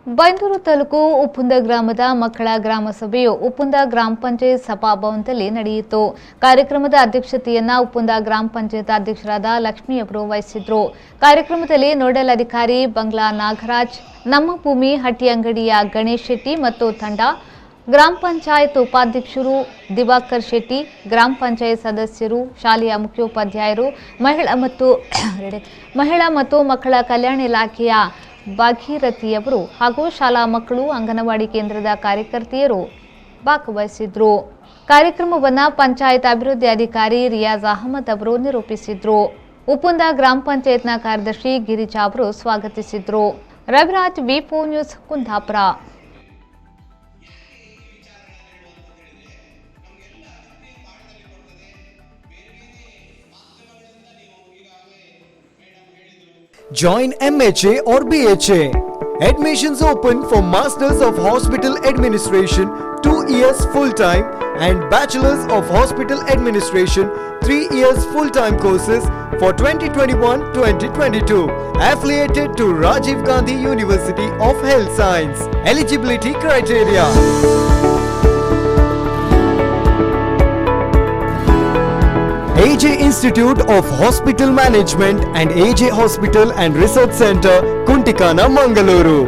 ಬೈಂದೂರು ತಾಲೂಕು ಉಪ್ಪುಂದ ಗ್ರಾಮದ ಮಕ್ಕಳ ಗ್ರಾಮ ಸಭೆಯು ಉಪ್ಪುಂದ ಗ್ರಾಮ ಪಂಚಾಯತ್ ಸಭಾಭವನದಲ್ಲಿ ನಡೆಯಿತು. ಕಾರ್ಯಕ್ರಮದ ಅಧ್ಯಕ್ಷತೆಯನ್ನ ಉಪ್ಪುಂದ ಗ್ರಾಮ ಪಂಚಾಯತ್ ಅಧ್ಯಕ್ಷರಾದ ಲಕ್ಷ್ಮಿ ಅವರು ವಹಿಸಿದ್ರು. ಕಾರ್ಯಕ್ರಮದಲ್ಲಿ ನೋಡಲ್ ಅಧಿಕಾರಿ ಬಂಗ್ಲಾ ನಾಗರಾಜ್, ನಮ್ಮ ಭೂಮಿ ಹಟ್ಟಿಯಂಗಡಿಯ ಗಣೇಶ್ ಶೆಟ್ಟಿ ಮತ್ತು ತಂಡ, ಗ್ರಾಮ ಪಂಚಾಯತ್ ಉಪಾಧ್ಯಕ್ಷರು ದಿವಾಕರ್ ಶೆಟ್ಟಿ, ಗ್ರಾಮ ಪಂಚಾಯತ್ ಸದಸ್ಯರು, ಶಾಲೆಯ ಮುಖ್ಯೋಪಾಧ್ಯಾಯರು, ಮಹಿಳಾ ಮತ್ತು ಮಕ್ಕಳ ಕಲ್ಯಾಣ ಇಲಾಖೆಯ ಭಾಗೀರಥಿಯವರು ಹಾಗೂ ಶಾಲಾ ಮಕ್ಕಳು, ಅಂಗನವಾಡಿ ಕೇಂದ್ರದ ಕಾರ್ಯಕರ್ತೆಯರು ಭಾಗವಹಿಸಿದ್ರು. ಕಾರ್ಯಕ್ರಮವನ್ನು ಪಂಚಾಯತ್ ಅಭಿವೃದ್ಧಿ ಅಧಿಕಾರಿ ರಿಯಾಜ್ ಅಹಮದ್ ಅವರು ನಿರೂಪಿಸಿದ್ರು. ಉಪ್ಪುಂದ ಗ್ರಾಮ ಪಂಚಾಯತ್ನ ಕಾರ್ಯದರ್ಶಿ ಗಿರಿಜಾ ಅವರು ಸ್ವಾಗತಿಸಿದ್ರು. ರವಿರಾಜ್, ವಿ4 news, Kundapura. Join MHA or BHA. Admissions open for Masters of Hospital Administration 2 years full-time and Bachelors of Hospital Administration 3 years full-time courses for 2021-2022. Affiliated to Rajiv Gandhi University of Health Science. Eligibility criteria: AJ Institute of Hospital Management and AJ Hospital and Research Center, Kuntikana, Mangaluru.